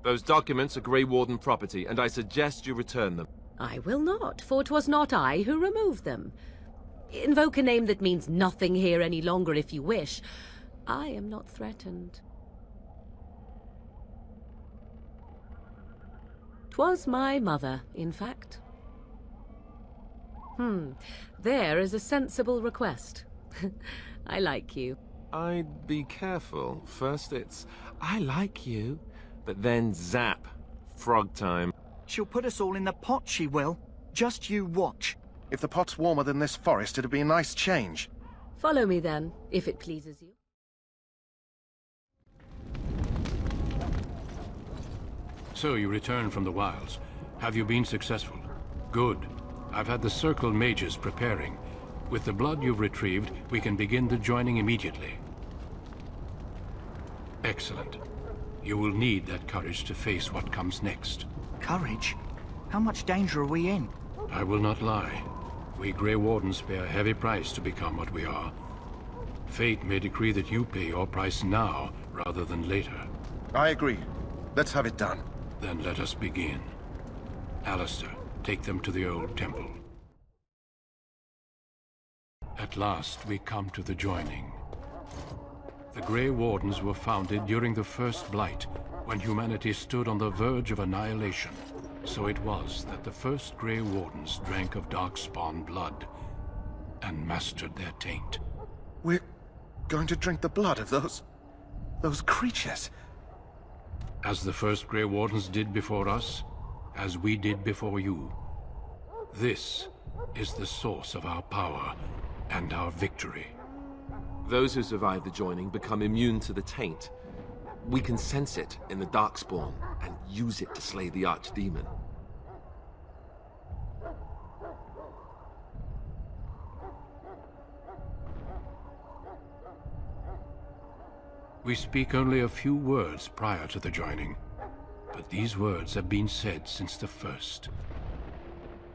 Those documents are Grey Warden property, and I suggest you return them. I will not, for 'twas not I who removed them. Invoke a name that means nothing here any longer if you wish. I am not threatened. 'Twas my mother, in fact. There is a sensible request. I like you. I'd be careful. First it's, I like you, but then zap. Frog time. She'll put us all in the pot, she will. Just you watch. If the pot's warmer than this forest, it'd be a nice change. Follow me then, if it pleases you. So you returned from the wilds. Have you been successful? Good. I've had the Circle mages preparing. With the blood you've retrieved, we can begin the joining immediately. Excellent. You will need that courage to face what comes next. Courage? How much danger are we in? I will not lie. We Grey Wardens pay a heavy price to become what we are. Fate may decree that you pay your price now, rather than later. I agree. Let's have it done. Then let us begin. Alistair, take them to the old temple. At last, we come to the joining. The Grey Wardens were founded during the First Blight, when humanity stood on the verge of annihilation. So it was that the first Grey Wardens drank of Darkspawn blood and mastered their taint. We're going to drink the blood of those creatures. As the first Grey Wardens did before us, as we did before you. This is the source of our power and our victory. Those who survive the joining become immune to the taint. We can sense it in the Darkspawn and use it to slay the Archdemon. We speak only a few words prior to the joining, but these words have been said since the first.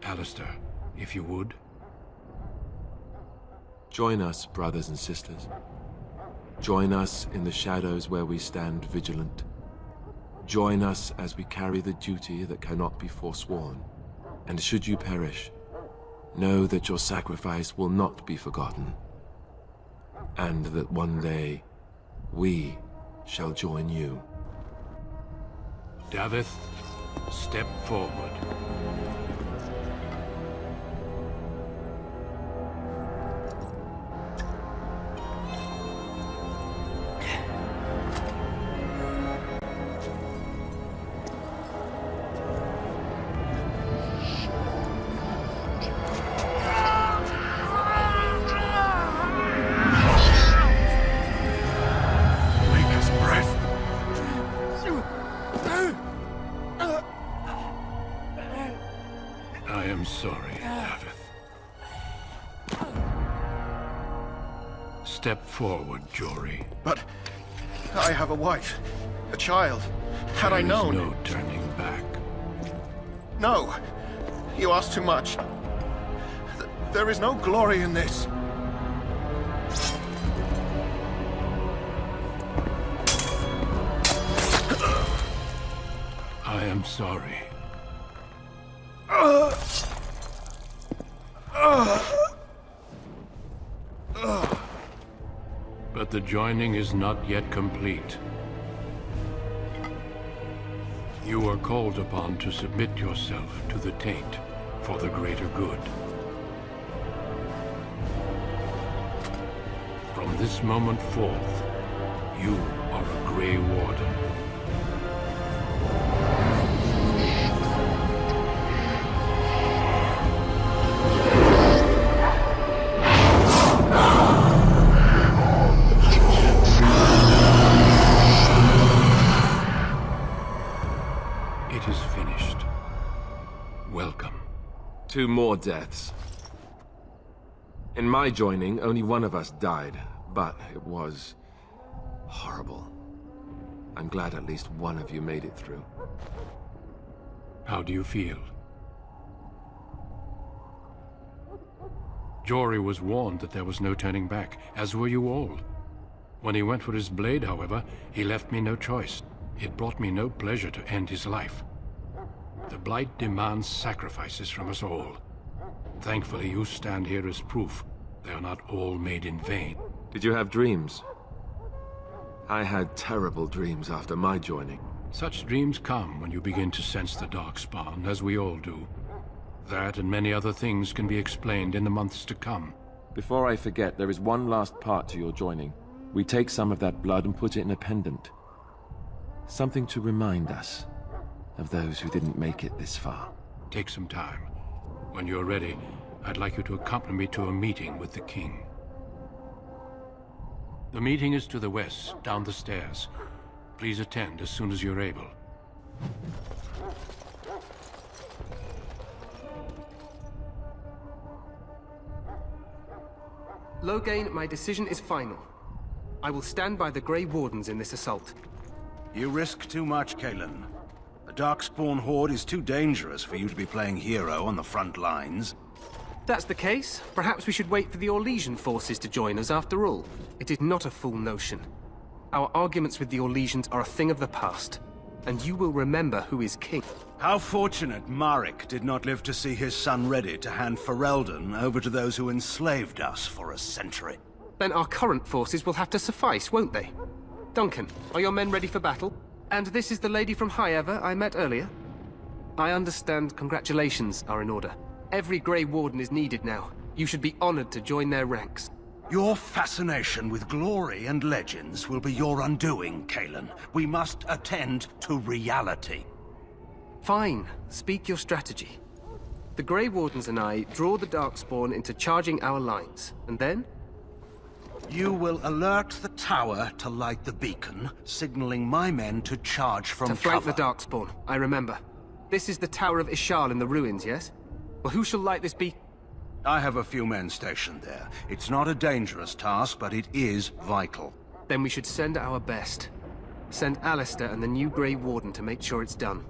Alistair, if you would. Join us, brothers and sisters. Join us in the shadows where we stand vigilant. Join us as we carry the duty that cannot be forsworn. And should you perish, know that your sacrifice will not be forgotten. And that one day, we shall join you. Davith, step forward. I am sorry, Davith. Step forward, Jory. But I have a wife, a child. Had I known... There is no turning back. No! You ask too much. There is no glory in this. I am sorry. But the joining is not yet complete. You are called upon to submit yourself to the taint for the greater good. From this moment forth, you are a Grey Warden. It is finished. Welcome. 2 more deaths. In my joining, only one of us died, but it was horrible. I'm glad at least one of you made it through. How do you feel? Jory was warned that there was no turning back, as were you all. When he went for his blade, however, he left me no choice. It brought me no pleasure to end his life. The Blight demands sacrifices from us all. Thankfully, you stand here as proof they are not all made in vain. Did you have dreams? I had terrible dreams after my joining. Such dreams come when you begin to sense the Darkspawn, as we all do. That and many other things can be explained in the months to come. Before I forget, there is one last part to your joining. We take some of that blood and put it in a pendant. Something to remind us of those who didn't make it this far. Take some time. When you're ready, I'd like you to accompany me to a meeting with the king. The meeting is to the west, down the stairs. Please attend as soon as you're able. Loghain, my decision is final. I will stand by the Grey Wardens in this assault. You risk too much, Kalen. The Darkspawn Horde is too dangerous for you to be playing hero on the front lines. That's the case. Perhaps we should wait for the Orlesian forces to join us after all. It is not a fool notion. Our arguments with the Orlesians are a thing of the past, and you will remember who is king. How fortunate Marek did not live to see his son ready to hand Ferelden over to those who enslaved us for a century. Then our current forces will have to suffice, won't they? Duncan, are your men ready for battle? And this is the lady from Highever I met earlier? I understand congratulations are in order. Every Grey Warden is needed now. You should be honored to join their ranks. Your fascination with glory and legends will be your undoing, Kalen. We must attend to reality. Fine. Speak your strategy. The Grey Wardens and I draw the Darkspawn into charging our lines, and then? You will alert the tower to light the beacon, signaling my men to charge from To flank cover. the Darkspawn, I remember. This is the Tower of Ishal in the ruins, yes? Well, who shall light this beacon? I have a few men stationed there. It's not a dangerous task, but it is vital. Then we should send our best. Send Alistair and the new Grey Warden to make sure it's done.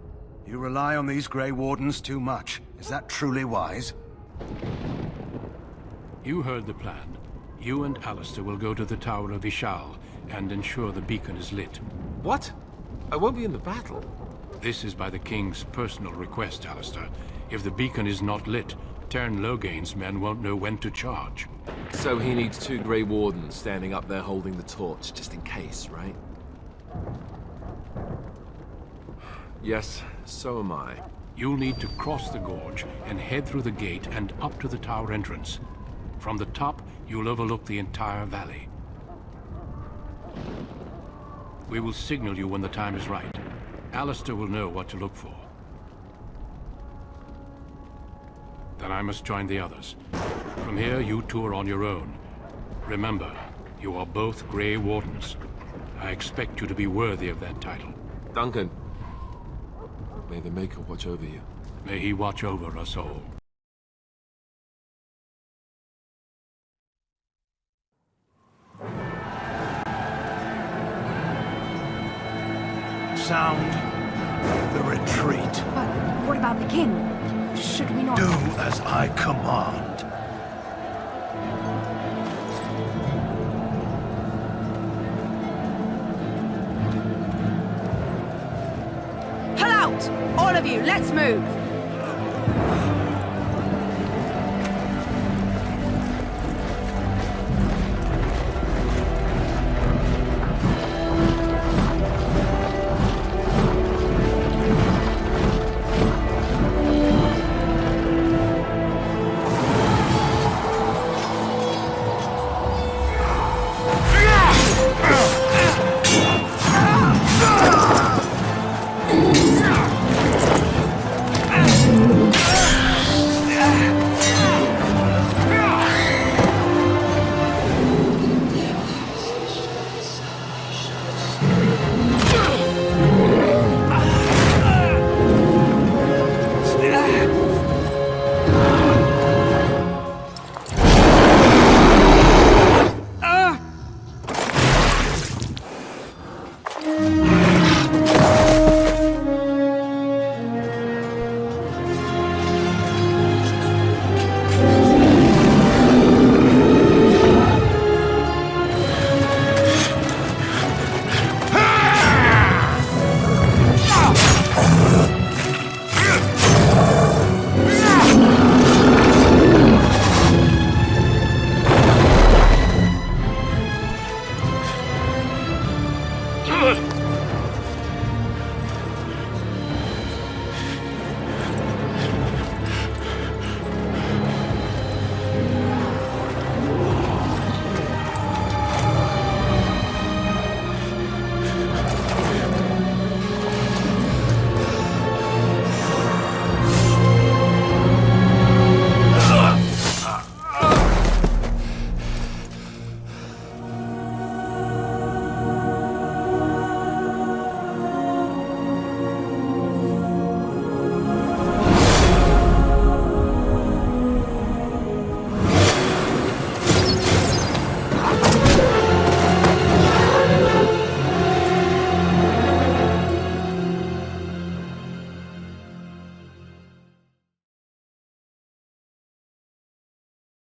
You rely on these Grey Wardens too much. Is that truly wise? You heard the plan. You and Alistair will go to the Tower of Ishal and ensure the beacon is lit. What? I won't be in the battle. This is by the king's personal request, Alistair. If the beacon is not lit, Tern Loghain's men won't know when to charge. So he needs 2 Grey Wardens standing up there holding the torch, just in case, right? Yes, so am I. You'll need to cross the gorge and head through the gate and up to the tower entrance. From the top, you'll overlook the entire valley. We will signal you when the time is right. Alistair will know what to look for. Then I must join the others. From here, you two are on your own. Remember, you are both Grey Wardens. I expect you to be worthy of that title. Duncan, may the Maker watch over you. May he watch over us all. Sound the retreat. But what about the king? Should we not... Do as I command. Pull out! All of you, let's move!